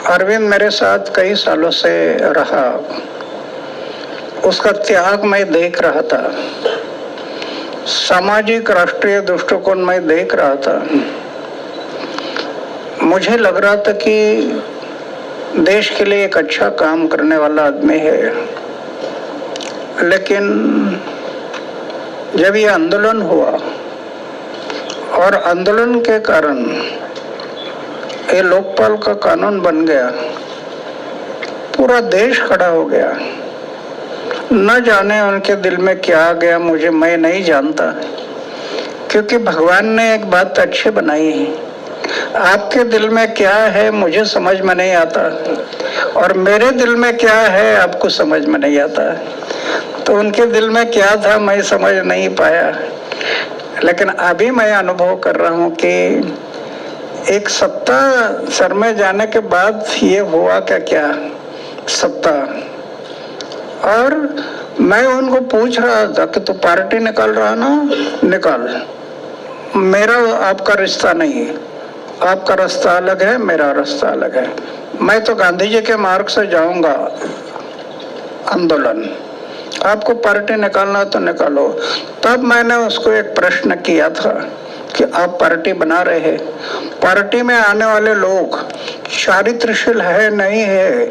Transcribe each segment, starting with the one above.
अरविंद मेरे साथ कई सालों से रहा, उसका त्याग मैं देख रहा था, सामाजिक राष्ट्रीय दृष्टिकोण में देख रहा था। मुझे लग रहा था कि देश के लिए एक अच्छा काम करने वाला आदमी है, लेकिन जब ये आंदोलन हुआ और आंदोलन के कारण ये लोकपाल का कानून बन गया, पूरा देश खड़ा हो गया। न जाने उनके दिल में क्या आ गया, मैं नहीं जानता, क्योंकि भगवान ने एक बात अच्छी बनाई है, आपके दिल में क्या है मुझे समझ में नहीं आता, और मेरे दिल में क्या है आपको समझ में नहीं आता। तो उनके दिल में क्या था मैं समझ नहीं पाया, लेकिन अभी मैं अनुभव कर रहा हूँ कि एक सत्ता सर में जाने के बाद ये हुआ क्या सत्ता। और मैं उनको पूछ रहा था कि तू पार्टी निकाल रहा ना, निकाल, मेरा आपका रिश्ता नहीं है, आपका रास्ता अलग है, मेरा रास्ता अलग है। मैं तो गांधी जी के मार्ग से जाऊंगा आंदोलन, आपको पार्टी निकालना तो निकालो। तब मैंने उसको एक प्रश्न किया था कि आप पार्टी बना रहे हैं, पार्टी में आने वाले लोग चारित्रशील है नहीं है,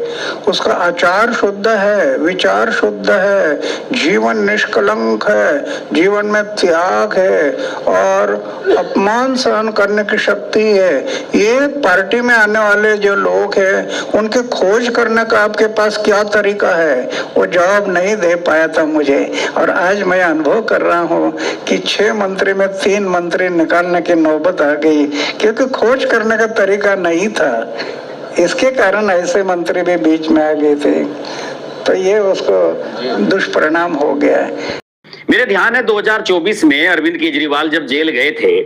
उसका आचार शुद्ध है, विचार शुद्ध है, जीवन निष्कलंक है, जीवन में त्याग है और अपमान सहन करने की शक्ति है, ये पार्टी में आने वाले जो लोग हैं उनके खोज करने का आपके पास क्या तरीका है, वो जवाब नहीं दे पाया था मुझे। और आज मैं अनुभव कर रहा हूँ कि 6 मंत्री में 3 मंत्री निकालने की नौबत आ गई, क्योंकि खोज करने का तरीका नहीं था। इसके कारण ऐसे मंत्री भी बीच में आ गए थे, तो ये उसको दुष्परिणाम हो गया है। मेरे ध्यान है 2024 में अरविंद केजरीवाल जब जेल गए थे,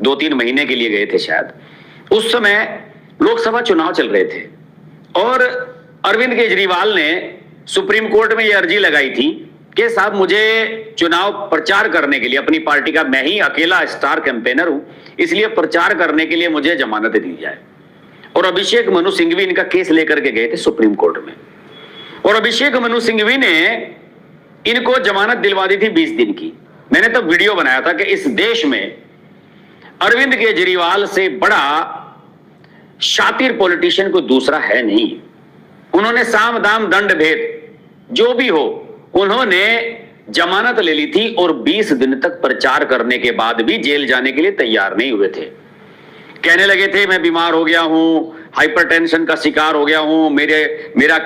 2-3 महीने के लिए गए थे शायद, उस समय लोकसभा चुनाव चल रहे थे और अरविंद केजरीवाल ने सुप्रीम कोर्ट में यह अर्जी लगाई थी कि साहब मुझे चुनाव प्रचार करने के लिए, अपनी पार्टी का मैं ही अकेला स्टार कैंपेनर हूं, इसलिए प्रचार करने के लिए मुझे जमानत दी जाए। और अभिषेक मनु सिंघवी इनका केस लेकर के गए थे सुप्रीम कोर्ट में, और अभिषेक मनु सिंघवी ने इनको जमानत दिलवा दी थी 20 दिन की। मैंने तब वीडियो बनाया था कि इस देश में अरविंद केजरीवाल से बड़ा शातिर पॉलिटिशियन कोई दूसरा है नहीं। उन्होंने साम दाम दंड भेद जो भी हो, उन्होंने जमानत ले ली थी और 20 दिन तक प्रचार करने के बाद भी जेल जाने के लिए तैयार नहीं हुए थे। कहने लगे थे मैं बीमार हो गया हूं, हाइपरटेंशन का शिकार हो गया हूं, मेरा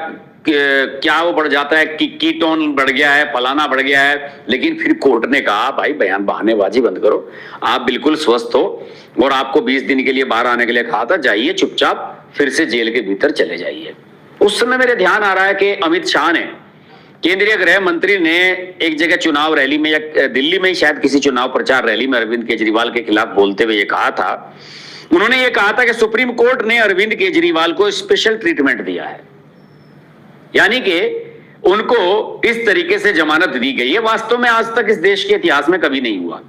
क्या वो बढ़ जाता है कि कीटोन बढ़ गया है, फलाना बढ़ गया है। लेकिन फिर कोर्ट ने कहा भाई बयान बहानेबाजी बंद करो, आप बिल्कुल स्वस्थ हो और आपको 20 दिन के लिए बाहर आने के लिए कहा था, जाइए चुपचाप फिर से जेल के भीतर चले जाइए। उस समय मेरे ध्यान आ रहा है कि अमित शाह ने, केंद्रीय गृह मंत्री ने, एक जगह चुनाव रैली में या दिल्ली में शायद किसी चुनाव प्रचार रैली में अरविंद केजरीवाल के खिलाफ बोलते हुए ये कहा था, उन्होंने ये कहा था कि सुप्रीम कोर्ट ने अरविंद केजरीवाल को स्पेशल ट्रीटमेंट दिया है, यानी कि उनको इस तरीके से जमानत दी गई है। वास्तव में आज तक इस देश के इतिहास में कभी नहीं हुआ।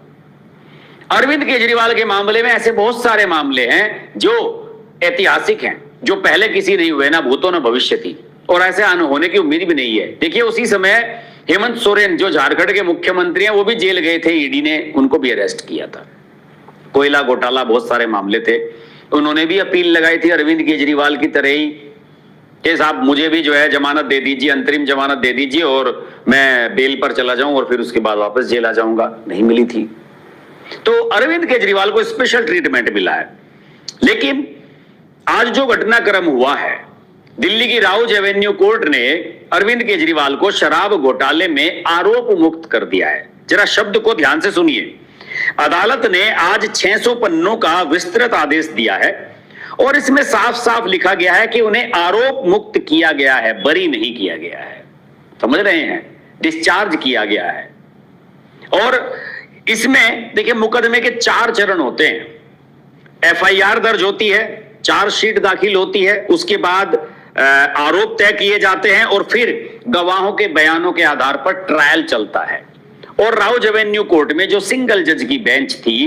अरविंद केजरीवाल के मामले में ऐसे बहुत सारे मामले हैं जो ऐतिहासिक हैं, जो पहले किसी नहीं हुए, ना भूतो ना भविष्य थी, और ऐसे होने की उम्मीद भी नहीं है। देखिए उसी समय हेमंत सोरेन जो झारखंड के मुख्यमंत्री हैं वो भी जेल गए थे, ईडी ने उनको भी अरेस्ट किया था। कोयला घोटाला, बहुत सारे मामले थे, उन्होंने भी अपील लगाई थी अरविंद केजरीवाल की तरह ही कि साहब मुझे भी जो है जमानत दे दीजिए, अंतरिम जमानत दे दीजिए और मैं बेल पर चला जाऊं और फिर उसके बाद वापस जेल आ जाऊंगा। नहीं मिली थी। तो अरविंद केजरीवाल को स्पेशल ट्रीटमेंट मिला है। लेकिन आज जो घटनाक्रम हुआ है, दिल्ली की राउज एवेन्यू कोर्ट ने अरविंद केजरीवाल को शराब घोटाले में आरोप मुक्त कर दिया है। जरा शब्द को ध्यान से सुनिए। अदालत ने आज 600 पन्नों का विस्तृत आदेश दिया है और इसमें साफ साफ लिखा गया है कि उन्हें आरोप मुक्त किया गया है, बरी नहीं किया गया है। समझ रहे हैं? डिस्चार्ज किया गया है। और इसमें देखिए मुकदमे के 4 चरण होते हैं। एफआईआर दर्ज होती है, चार्जशीट दाखिल होती है, उसके बाद आरोप तय किए जाते हैं और फिर गवाहों के बयानों के आधार पर ट्रायल चलता है और राउज एवेन्यू कोर्ट में जो सिंगल जज की बेंच थी,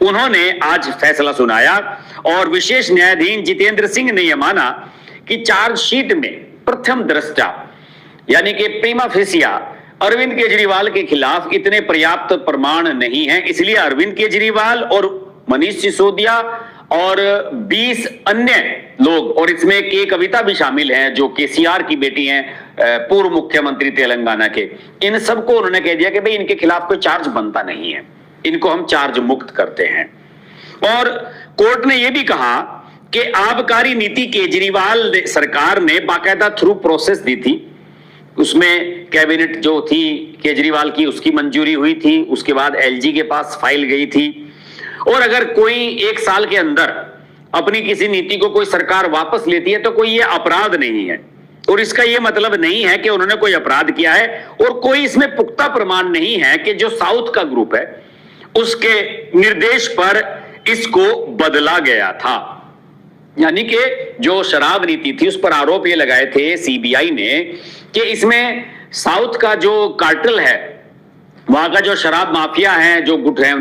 उन्होंने आज फैसला सुनाया और विशेष न्यायाधीश जितेंद्र सिंह ने यह माना कि चार्जशीट में प्रथम दृष्टया यानी कि प्रीमा फेसिया अरविंद केजरीवाल के खिलाफ इतने पर्याप्त प्रमाण नहीं हैं, इसलिए अरविंद केजरीवाल और मनीष सिसोदिया और 20 अन्य लोग, और इसमें के कविता भी शामिल हैं जो केसीआर की बेटी हैं, पूर्व मुख्यमंत्री तेलंगाना के, इन सबको उन्होंने कह दिया कि भाई इनके खिलाफ कोई चार्ज बनता नहीं है, इनको हम चार्ज मुक्त करते हैं। और कोर्ट ने यह भी कहा कि आबकारी नीति केजरीवाल सरकार ने बाकायदा थ्रू प्रोसेस दी थी, उसमें कैबिनेट जो थी केजरीवाल की उसकी मंजूरी हुई थी, उसके बाद एलजी के पास फाइल गई थी, और अगर कोई 1 साल के अंदर अपनी किसी नीति को कोई सरकार वापस लेती है तो कोई ये अपराध नहीं है, और इसका ये मतलब नहीं है कि उन्होंने कोई अपराध किया है, और कोई इसमें पुख्ता प्रमाण नहीं है कि जो साउथ का ग्रुप है उसके निर्देश पर इसको बदला गया था। यानी कि जो शराब नीति थी उस पर आरोप ये लगाए थे सीबीआई ने कि इसमें साउथ का जो कार्टेल है, वहां का जो शराब माफिया है, जो गुट है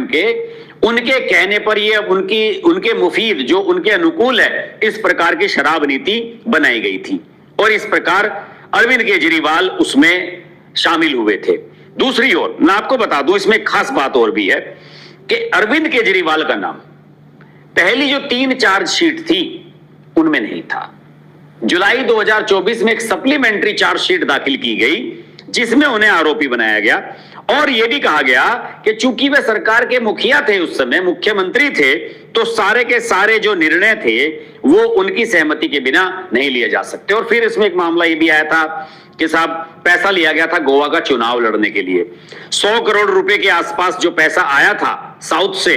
उनके कहने पर ये उनके मुफीद, जो उनके अनुकूल है, इस प्रकार की शराब नीति बनाई गई थी, और इस प्रकार अरविंद केजरीवाल उसमें शामिल हुए थे। दूसरी ओर मैं आपको बता दूं, इसमें खास बात और भी है कि अरविंद केजरीवाल का नाम पहली जो 3 चार्जशीट थी उनमें नहीं था। जुलाई 2024 में एक सप्लीमेंट्री चार्जशीट दाखिल की गई जिसमें उन्हें आरोपी बनाया गया, और यह भी कहा गया कि चूंकि वे सरकार के मुखिया थे, उस समय मुख्यमंत्री थे, तो सारे के सारे जो निर्णय थे वो उनकी सहमति के बिना नहीं लिए जा सकते। और फिर इसमें एक मामला यह भी आया था कि साहब पैसा लिया गया था गोवा का चुनाव लड़ने के लिए, 100 करोड़ रुपए के आसपास जो पैसा आया था साउथ से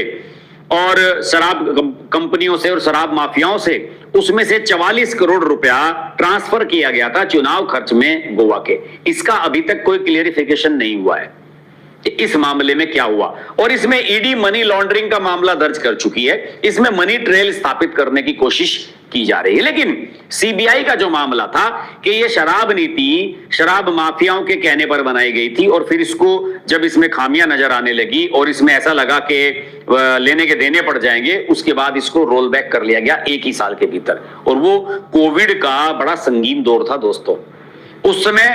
और शराब कंपनियों से और शराब माफियाओं से, उसमें से 44 करोड़ रुपया ट्रांसफर किया गया था चुनाव खर्च में गोवा के। इसका अभी तक कोई क्लियरिफिकेशन नहीं हुआ है कि इस मामले में क्या हुआ, और इसमें ईडी मनी लॉन्ड्रिंग का मामला दर्ज कर चुकी है, इसमें मनी ट्रेल स्थापित करने की कोशिश की जा रही है। लेकिन सीबीआई का जो मामला था कि ये शराब नीति शराब माफियाओं के कहने पर बनाई गई थी, और फिर इसको जब इसमें खामियां नजर आने लगी और इसमें ऐसा लगा कि लेने के देने पड़ जाएंगे, उसके बाद इसको रोल बैक कर लिया गया 1 ही साल के भीतर। और वो कोविड का बड़ा संगीन दौर था दोस्तों, उस समय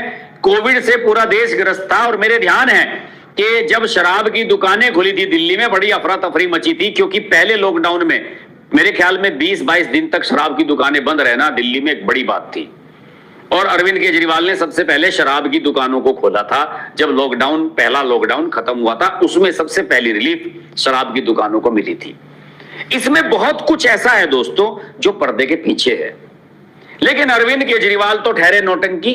कोविड से पूरा देश ग्रस्त था, और मेरे ध्यान है कि जब शराब की दुकानें खुली थी दिल्ली में बड़ी अफरा तफरी मची थी, क्योंकि पहले लॉकडाउन में मेरे ख्याल में 20-22 दिन तक शराब की दुकानें बंद रहना दिल्ली में एक बड़ी बात थी, और अरविंद केजरीवाल ने सबसे पहले शराब की दुकानों को खोला था। जब पहला लॉकडाउन खत्म हुआ था, उसमें सबसे पहली रिलीफ शराब की दुकानों को मिली थी। इसमें बहुत कुछ ऐसा है दोस्तों जो पर्दे के पीछे है, लेकिन अरविंद केजरीवाल तो ठहरे नौटंकी,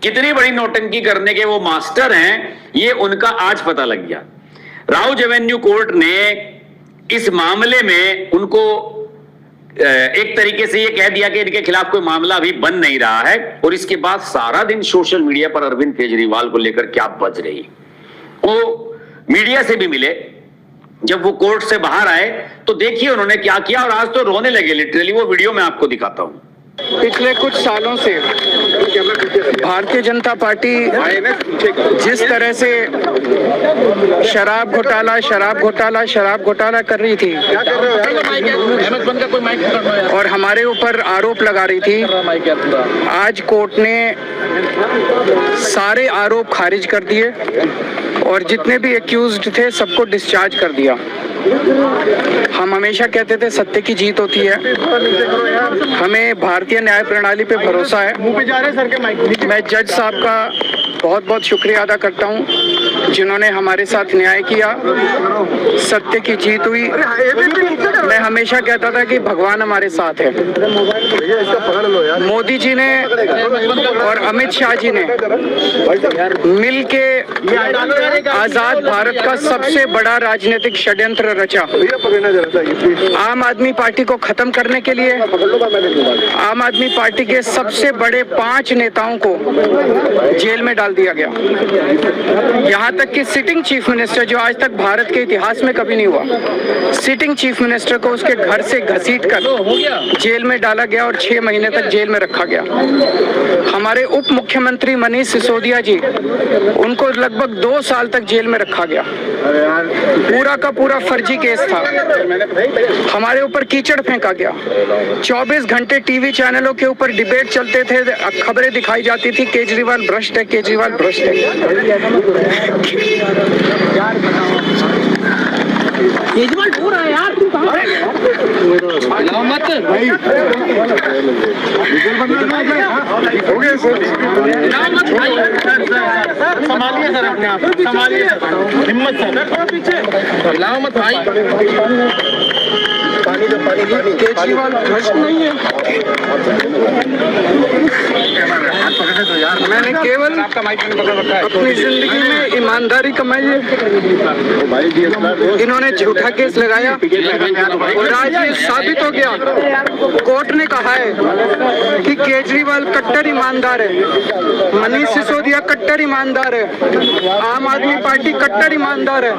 कितनी बड़ी नौटंकी करने के वो मास्टर हैं ये उनका आज पता लग गया। राउज एवेन्यू कोर्ट ने इस मामले में उनको एक तरीके से ये कह दिया कि इनके खिलाफ कोई मामला अभी बन नहीं रहा है, और इसके बाद सारा दिन सोशल मीडिया पर अरविंद केजरीवाल को लेकर क्या बज रही। वो मीडिया से भी मिले, जब वो कोर्ट से बाहर आए तो देखिए उन्होंने क्या किया, और आज तो रोने लगे लिटरली। वो वीडियो मैं आपको दिखाता हूं। पिछले कुछ सालों से भारतीय जनता पार्टी जिस तरह से शराब घोटाला कर रही थी और हमारे ऊपर आरोप लगा रही थी, आज कोर्ट ने सारे आरोप खारिज कर दिए और जितने भी एक्यूज्ड थे सबको डिस्चार्ज कर दिया। हम हमेशा कहते थे सत्य की जीत होती है, हमें भारतीय न्याय प्रणाली पे भरोसा है। मैं जज साहब का बहुत बहुत शुक्रिया अदा करता हूं जिन्होंने हमारे साथ न्याय किया, सत्य की जीत हुई। मैं हमेशा कहता था कि भगवान हमारे साथ है। मोदी जी ने और अमित शाह जी ने मिल के आजाद भारत का सबसे बड़ा राजनीतिक षड्यंत्र रचा। आम आदमी पार्टी को खत्म करने के लिए आम आदमी पार्टी के सबसे बड़े 5 नेताओं को जेल में डाल दिया गया। यहाँ तक कि सिटिंग चीफ मिनिस्टर, जो आज तक भारत के इतिहास में कभी नहीं हुआ, सिटिंग चीफ मिनिस्टर को उसके घर से घसीट कर जेल में डाला गया और 6 महीने तक जेल में रखा गया। हमारे उप मुख्यमंत्री मनीष सिसोदिया जी, उनको लगभग 2 साल तक जेल में रखा गया। पूरा का पूरा फर्जी केस था। हमारे ऊपर कीचड़ फेंका गया। 24 घंटे टीवी चैनलों के ऊपर डिबेट चलते थे, खबरें दिखाई जाती थी, केजरीवाल भ्रष्ट है, केजरीवाल भ्रष्ट है। केजरीवाल पूरा है यार, तू कहाँ है? मत भाई, हो गया सर, संभालिए सर, अपने आप संभालिए, हिम्मत सर, पीछे हिलाओ मत भाई। पानी दो, पानी, केजरीवाल भ्रष्ट नहीं है। मैंने केवल अपनी जिंदगी में ईमानदारी कमाई है। इन्होंने झूठा केस लगाया और आज ये साबित हो गया। कोर्ट ने कहा है कि केजरीवाल कट्टर ईमानदार है, मनीष सिसोदिया कट्टर ईमानदार है, आम आदमी पार्टी कट्टर ईमानदार है।